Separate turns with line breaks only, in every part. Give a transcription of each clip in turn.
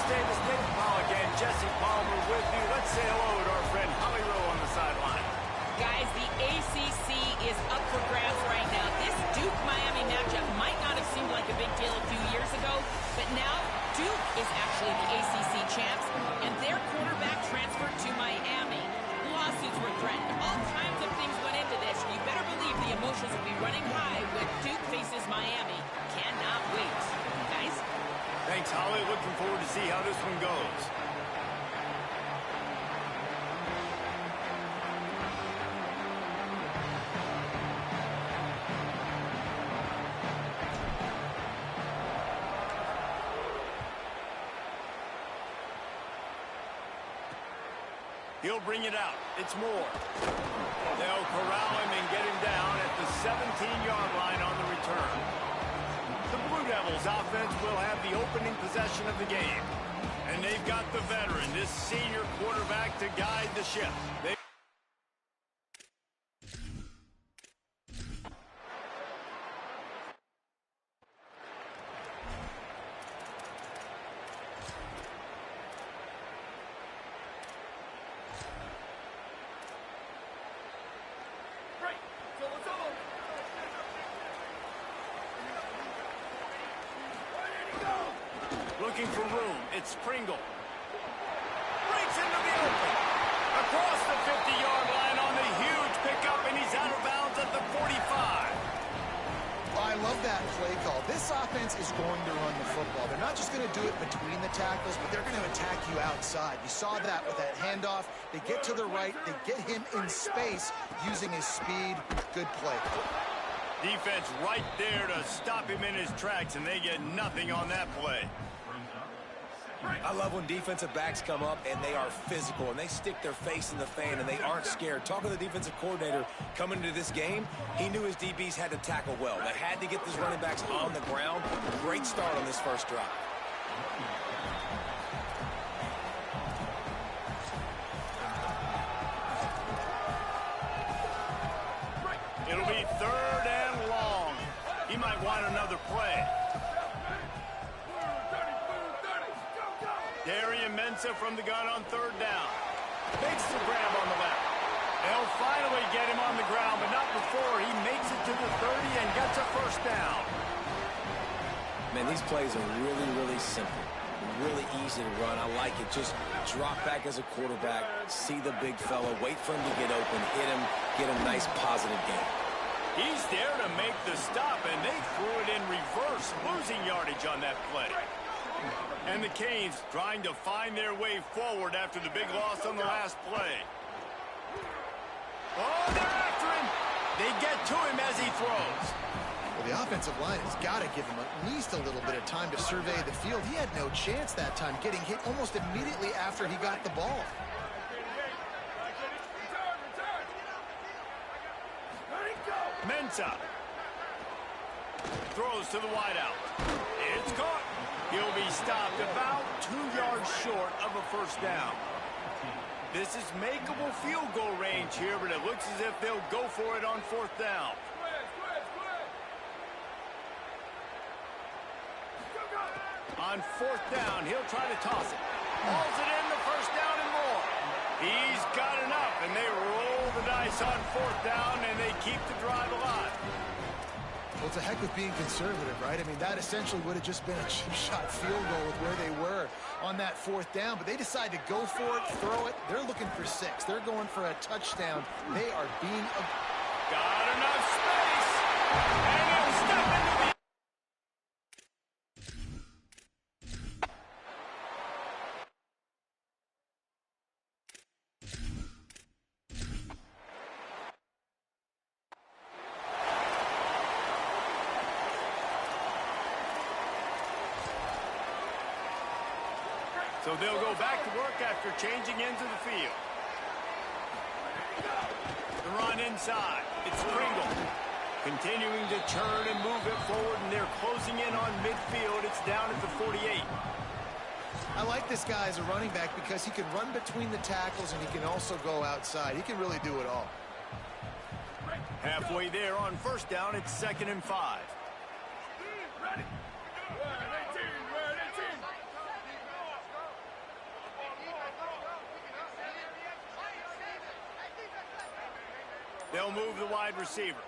stay the state. Paul again, Jesse Palmer with you. Let's say hello to our friend Holly Rowe on the sideline.
Guys, the ACC is up for grabs right now. This Duke-Miami matchup might not have seemed like a big deal a few years ago, but now Duke is actually the ACC champs, and their quarterback transferred to Miami. Lawsuits were threatened. All kinds of things went into this. You better believe the emotions will be running high when Duke faces Miami. Cannot wait. Guys?
Thanks, Holly. Looking forward to see how this one goes. He'll bring it out. It's Moore. They'll corral him and get him down at the 17-yard line on the return. The Blue Devils offense will have the opening possession of the game. And they've got the veteran, this senior quarterback, to guide the ship. Looking for room. It's Pringle. Breaks into the open. Across the 50-yard line on the huge pickup, and he's out of bounds at the 45.
I love that play call. This offense is going to run the football. They're not just going to do it between the tackles, but they're going to attack you outside. You saw that with that handoff. They get to the right. They get him in space using his speed. Good play.
Defense right there to stop him in his tracks, and they get nothing on that play.
I love when defensive backs come up and they are physical and they stick their face in the fan and they aren't scared. Talking to the defensive coordinator coming into this game, he knew his DBs had to tackle well. They had to get these running backs on the ground. Great start on this first drive.
It'll be 3rd and long. He might want another play. Ncaa from the gun on 3rd down. Makes the grab on the left. They'll finally get him on the ground, but not before he makes it to the 30 and gets a 1st down.
Man, these plays are really, really simple. Really easy to run. I like it. Just drop back as a quarterback, see the big fella, wait for him to get open, hit him, get a nice positive game.
He's there to make the stop, and they threw it in reverse, losing yardage on that play. And the Canes trying to find their way forward after the big loss on the last play. Oh, they're after him. They get to him as he throws.
Well, the offensive line has got to give him at least a little bit of time to survey the field. He had no chance that time, getting hit almost immediately after he got the ball.
Ncaa throws to the wideout. It's caught. He'll be stopped about 2 yards short of a 1st down. This is makeable field goal range here, but it looks as if they'll go for it on 4th down. On 4th down, he'll try to toss it. Hauls it in, the 1st down and more. He's got enough, and they roll the dice on 4th down, and they keep the drive alive.
Well, it's a heck of being conservative, right? I mean, that essentially would have just been a cheap shot field goal with where they were on that 4th down. But they decide to go for it, throw it. They're looking for 6. They're going for a touchdown. They are being...
Got enough space. And he'll step into the... So they'll go back to work after changing into the field. The run inside. It's Pringle. Continuing to turn and move it forward, and they're closing in on midfield. It's down at the 48.
I like this guy as a running back because he can run between the tackles and he can also go outside. He can really do it all.
Halfway there on 1st down, it's 2nd and 5. They'll move the wide receiver.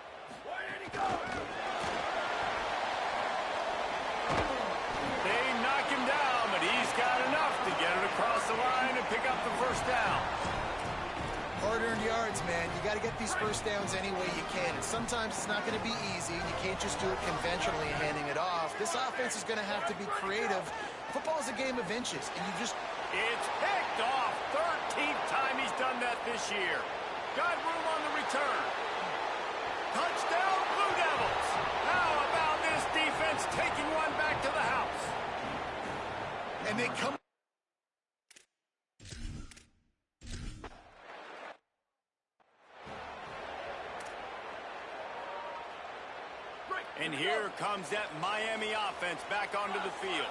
They knock him down, but he's got enough to get it across the line and pick up the first down.
Hard-earned yards, man. You got to get these first downs any way you can. And sometimes it's not going to be easy. You can't just do it conventionally and handing it off. This offense is going to have to be creative. Football is a game of inches, and you just...
It's picked off. 13th time he's done that this year. Got room on the return. Touchdown, Blue Devils. How about this defense taking one back to the house?
And they come...
And here comes that Miami offense back onto the field.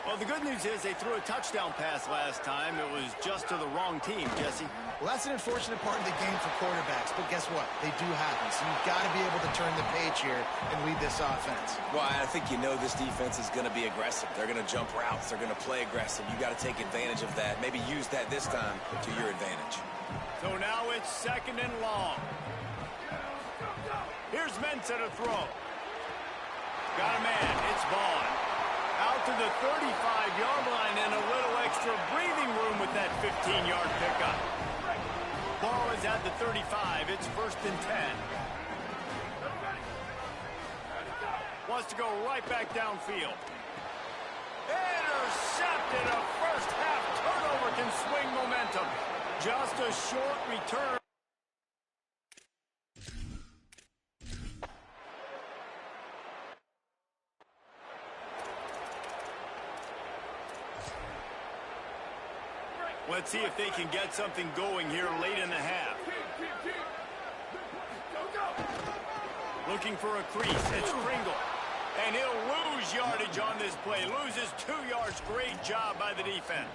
Well, the good news is they threw a touchdown pass last time. It was just to the wrong team, Jesse.
Well, that's an unfortunate part of the game for quarterbacks, but guess what? They do happen, so you've got to be able to turn the page here and lead this offense.
Well, I think you know this defense is going to be aggressive. They're going to jump routes. They're going to play aggressive. You got to take advantage of that. Maybe use that this time to your advantage.
So now it's 2nd and long. Here's Ncaa to throw. Got a man. It's Vaughn. Out to the 35-yard line and a little extra breathing room with that 15-yard pickup. Ball is at the 35. It's 1st and 10. Wants to go right back downfield. Intercepted. A first-half turnover can swing momentum. Just a short return. Let's see if they can get something going here late in the half. Looking for a crease. It's Pringle. And he'll lose yardage on this play. Loses 2 yards. Great job by the defense.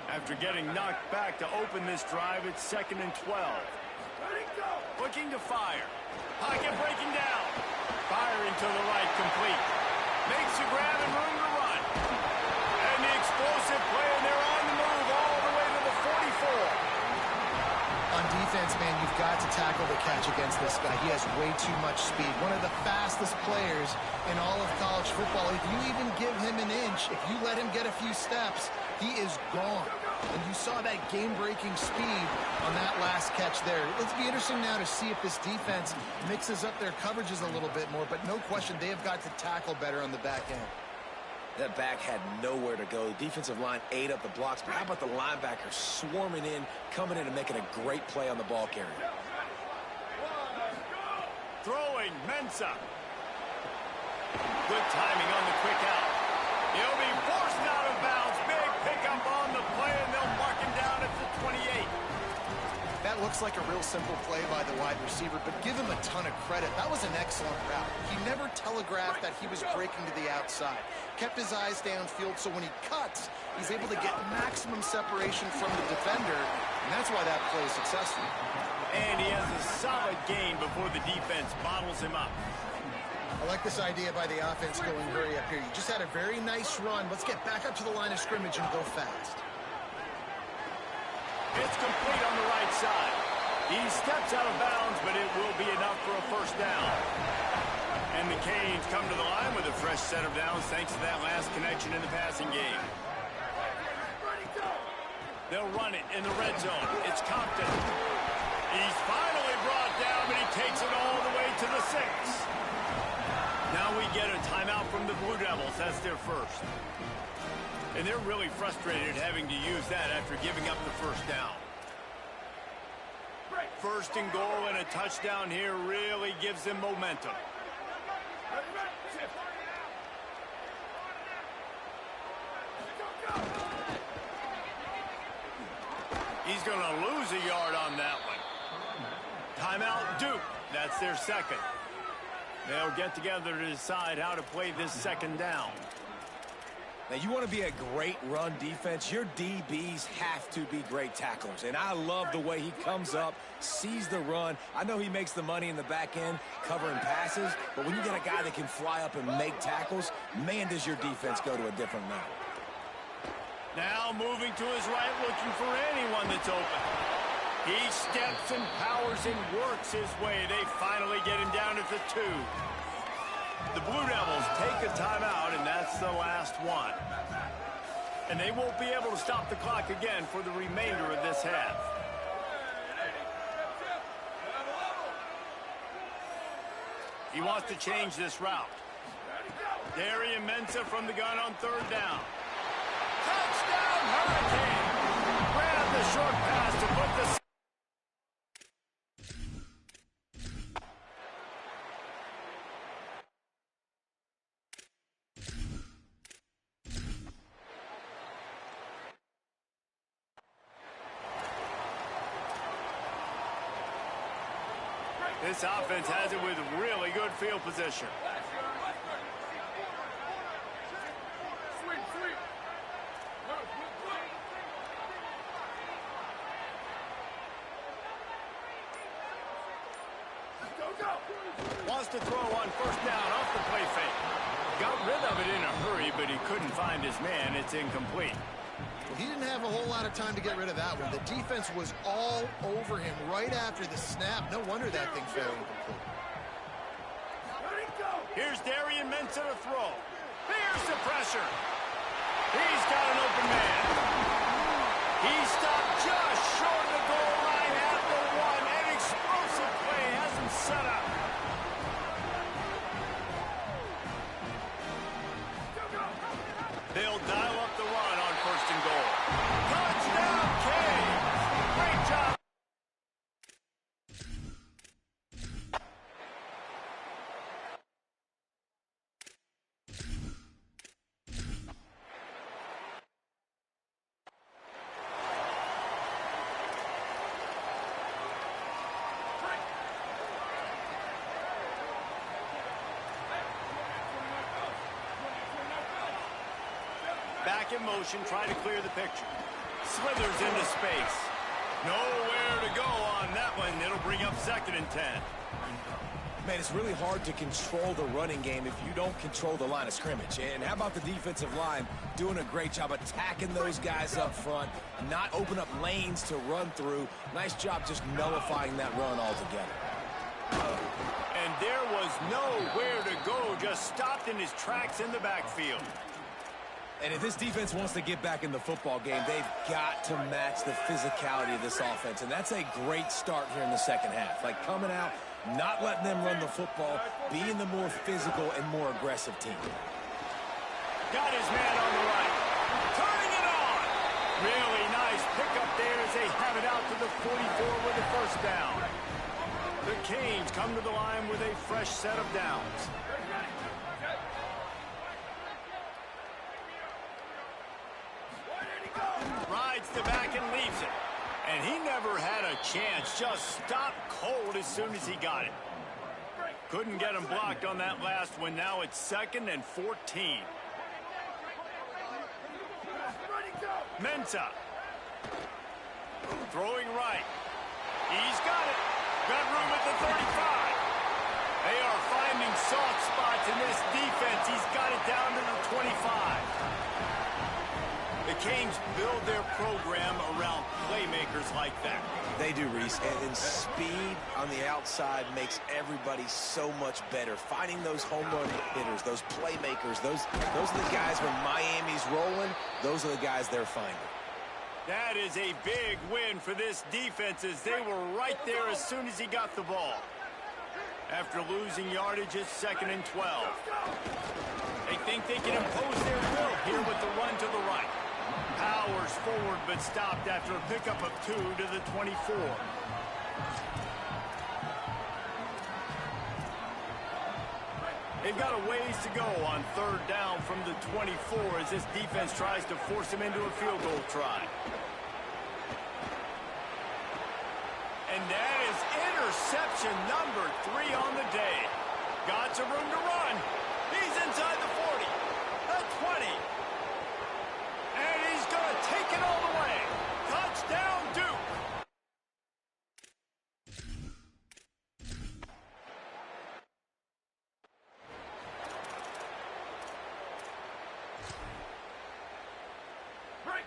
After getting knocked back to open this drive, it's 2nd and 12. Looking to fire. Pocket breaking down. Firing to the right, complete. Makes a grab and room to run. And the explosive play, and they're on the move all the way to the 44.
On defense, man, you've got to tackle the catch against this guy. He has way too much speed. One of the fastest players in all of college football. If you even give him an inch, if you let him get a few steps, he is gone. And you saw that game-breaking speed on that last catch there. It'll be interesting now to see if this defense mixes up their coverages a little bit more, but no question they have got to tackle better on the back end.
That back had nowhere to go. The defensive line ate up the blocks, but how about the linebacker swarming in, coming in and making a great play on the ball carrier?
Throwing, Ncaa. Good timing on the quick out. He'll be forced out of bounds. Big pickup on the play, and they'll mark him down at the 28.
That looks like a real simple play by the wide receiver, but give him a ton of credit. That was an excellent route. He never telegraphed that he was breaking to the outside. Kept his eyes downfield, so when he cuts, he's able to get maximum separation from the defender, and that's why that play is successful.
And he has a solid gain before the defense bottles him up.
I like this idea by the offense going very up here. You just had a very nice run. Let's get back up to the line of scrimmage and go fast.
It's complete on the right side. He steps out of bounds, but it will be enough for a first down. And the Canes come to the line with a fresh set of downs thanks to that last connection in the passing game. They'll run it in the red zone. It's Compton. He's finally brought down, but he takes it all the way to the 6. Now we get a timeout from the Blue Devils. That's their first. And they're really frustrated having to use that after giving up the first down. 1st and goal and a touchdown here really gives them momentum. He's going to lose a yard on that one. Timeout, Duke. That's their second. They'll get together to decide how to play this 2nd down.
Now, you want to be a great run defense, your DBs have to be great tacklers. And I love the way he comes up, sees the run. I know he makes the money in the back end covering passes, but when you get a guy that can fly up and make tackles, man, does your defense go to a different level.
Now moving to his right, looking for anyone that's open. He steps and powers and works his way. They finally get him down at the 2. The Blue Devils take a timeout, and that's the last one. And they won't be able to stop the clock again for the remainder of this half. He wants to change this route. Ncaa from the gun on 3rd down. Touchdown, Hurricane! Grab the short pass to put the... This offense has it with really good field position. Wants to throw on 1st down off the play fake. Got rid of it in a hurry, but he couldn't find his man. It's incomplete.
Well, he didn't have a whole lot of time to get rid of that one. The defense was all over him right after the snap. No wonder that thing fell incomplete.
Here's Ncaa to throw. Here's the pressure. He's got an open man. He stopped just short of the goal line at the 1. An explosive play has him set up. They'll dial up the run on 1st and goal. Touchdown, Canes! Great job. Back in motion, trying to clear the picture. Slithers into space. Nowhere to go on that one. It'll bring up 2nd and 10.
Man, it's really hard to control the running game if you don't control the line of scrimmage. And how about the defensive line doing a great job attacking those guys up front, not open up lanes to run through. Nice job just nullifying that run altogether.
And there was nowhere to go, just stopped in his tracks in the backfield.
And if this defense wants to get back in the football game, they've got to match the physicality of this offense. And that's a great start here in the 2nd half. Like coming out, not letting them run the football, being the more physical and more aggressive team.
Got his man on the right. Turning it on. Really nice pickup there as they have it out to the 44 with the 1st down. The Canes come to the line with a fresh set of downs. Rides the back and leaves it. And he never had a chance. Just stopped cold as soon as he got it. Couldn't get him blocked on that last one. Now it's 2nd and 14. Ncaa. Throwing right. He's got it. Got room at the 35. They are finding soft spots in this defense. He's got it down to the 25. The Canes build their program around playmakers like that.
They do, Reese. And speed on the outside makes everybody so much better. Finding those home run hitters, those playmakers, those are the guys when Miami's rolling, those are the guys they're finding.
That is a big win for this defense as they were right there as soon as he got the ball. After losing yardage, it's 2nd and 12. They think they can impose their will here with the run to the right. Powers forward, but stopped after a pickup of 2 to the 24. They've got a ways to go on 3rd down from the 24 as this defense tries to force him into a field goal try. And that is interception number 3 on the day. Got some room to run. He's inside the 40, the 20. And he's going to take it all the way. Touchdown, Duke.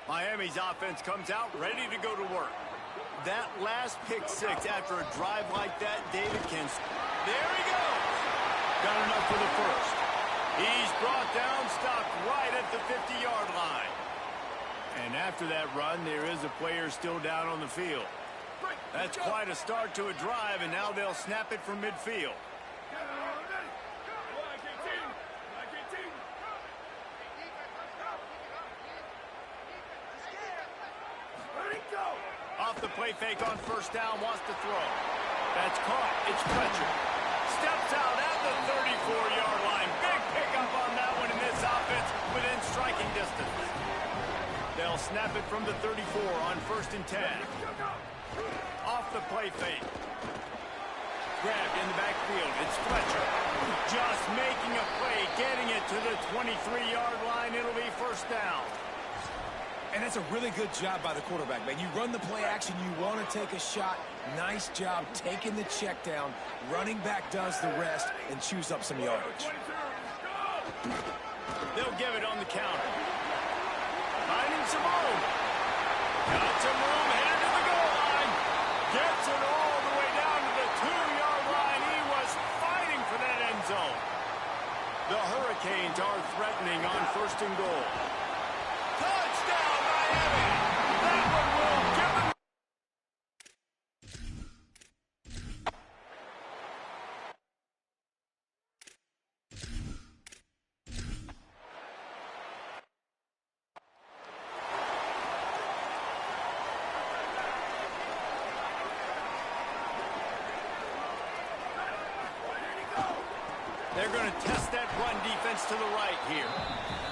Miami's offense comes out ready to go to work. that last pick six after a drive like that, David can... There he goes. Got enough for the first. He's brought down, stopped right at the 50-yard line. And after that run, there is a player still down on the field. That's quite a start to a drive, and now they'll snap it from midfield. Off the play fake on first down, wants to throw. That's caught. It's Fletcher. Steps out at the 34-yard line. Big pickup on that one in this offense within striking distance. They'll snap it from the 34 on 1st and 10. Off the play fake. Grabbed in the backfield. It's Fletcher. Just making a play, getting it to the 23-yard line. It'll be first down.
And that's a really good job by the quarterback, man. You run the play action, you want to take a shot. Nice job taking the check down. Running back does the rest and chews up some yardage.
They'll give it on the counter. Finding some room. Got some room, headed to the goal line. Gets it all the way down to the 2-yard line. He was fighting for that end zone. The Hurricanes are threatening on 1st and goal. Touchdown, Miami! That one will give them... They're going to test that run defense to the right here.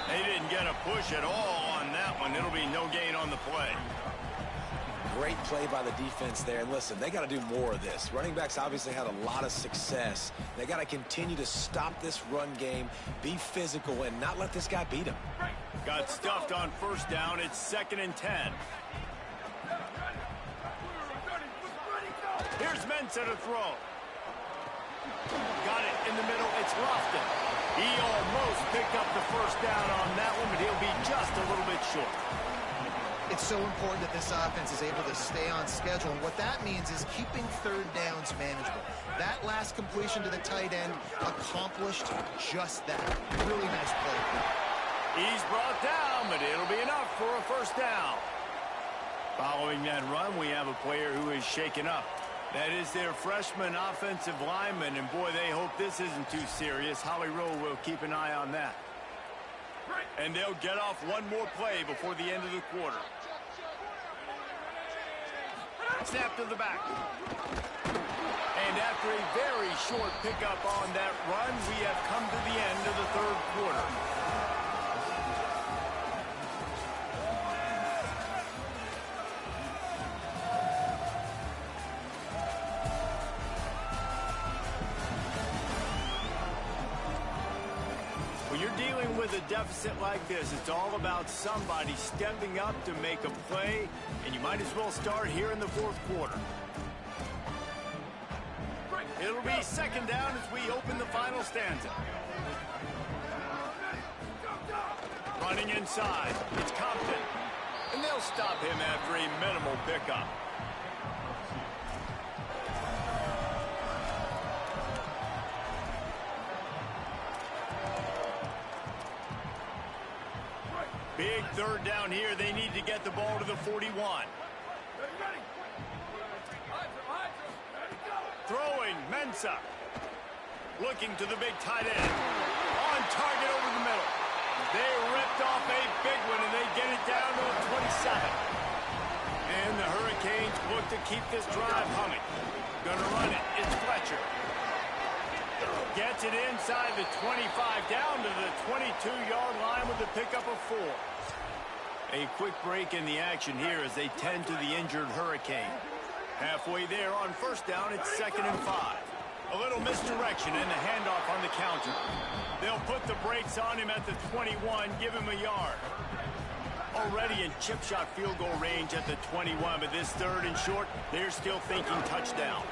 They didn't get a push at all on that one. It'll be no gain on the play.
Great play by the defense there. And listen, they got to do more of this. Running backs obviously had a lot of success. They got to continue to stop this run game, be physical, and not let this guy beat them.
Got stuffed on first down. It's 2nd and 10. Here's Ncaa to throw. Got it in the middle. It's Lofton. He almost picked up the first down on that one, but he'll be just a little bit short.
It's so important that this offense is able to stay on schedule, and what that means is keeping 3rd downs manageable. That last completion to the tight end accomplished just that. Really nice play.
He's brought down, but it'll be enough for a first down. Following that run, we have a player who is shaken up. That is their freshman offensive lineman, and boy, they hope this isn't too serious. Holly Rowe will keep an eye on that. And they'll get off one more play before the end of the quarter. Snap to the back. And after a very short pickup on that run, we have come to the end of the 3rd quarter. With a deficit like this, it's all about somebody stepping up to make a play, and you might as well start here in the 4th quarter. It'll be 2nd down as we open the final stanza. Running inside, it's Compton, and they'll stop him after a minimal pickup. Big 3rd down here. They need to get the ball to the 41. Throwing, Ncaa. Looking to the big tight end. On target over the middle. They ripped off a big one, and they get it down to the 27. And the Hurricanes look to keep this drive humming. Gonna run it. It's Fletcher. Gets it inside the 25, down to the 22-yard line with a pickup of 4. A quick break in the action here as they tend to the injured Hurricane. Halfway there on first down, it's 2nd and 5. A little misdirection and the handoff on the counter. They'll put the brakes on him at the 21, give him a yard. Already in chip shot field goal range at the 21, but this 3rd and short, they're still thinking touchdown.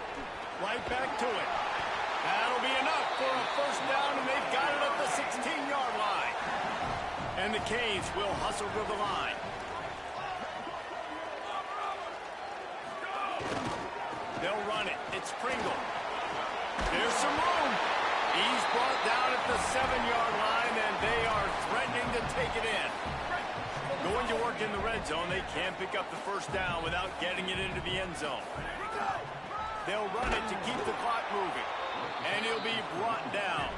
Right back to it. That'll be enough for a first down, and they've got it at the 16-yard line. And the Canes will hustle to the line. Pringle. There's some room. He's brought down at the 7-yard line, and they are threatening to take it in. Going to work in the red zone, they can't pick up the first down without getting it into the end zone. They'll run it to keep the clock moving, and he'll be brought down.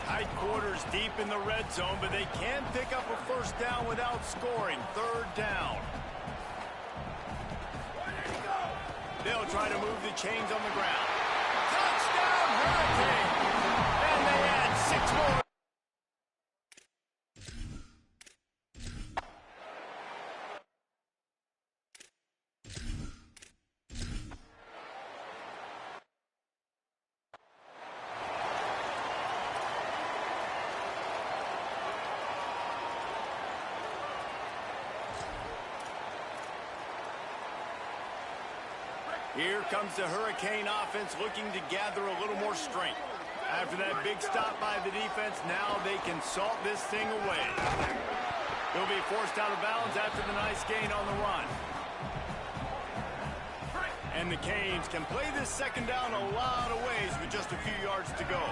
Tight quarters deep in the red zone, but they can pick up a first down without scoring. Third down. They'll try to move the chains on the ground. Touchdown, Hurricane! And they add 6 more. Here comes the Hurricane offense looking to gather a little more strength. After that big stop by the defense, now they can salt this thing away. They'll be forced out of bounds after the nice gain on the run. And the Canes can play this second down a lot of ways with just a few yards to go.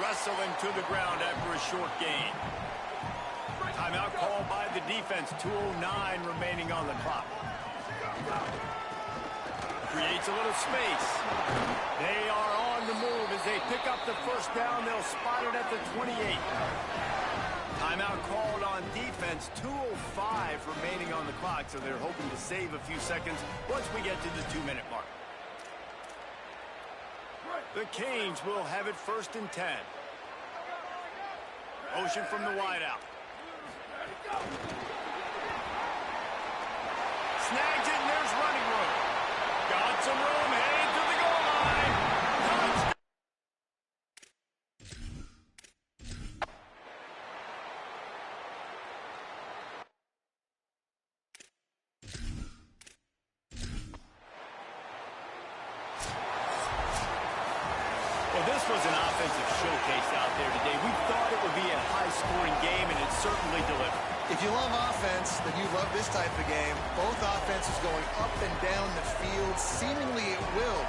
Wrestle him to the ground after a short gain. Timeout called by the defense. 2:09 remaining on the clock. Creates a little space. They are on the move as they pick up the first down. They'll spot it at the 28. Timeout called on defense. 2:05 remaining on the clock, so they're hoping to save a few seconds once we get to the 2-minute mark. The Canes will have it 1st and 10. Motion from the wideout. Snags it, and there's running room. Got some room, headed to the goal line. Touchdown. Well, this was an offensive showcase out there today. We thought it would be a high-scoring game, and it certainly delivered.
If you love offense, then you love this type of game. Both offenses going up and down the field. Seemingly it will.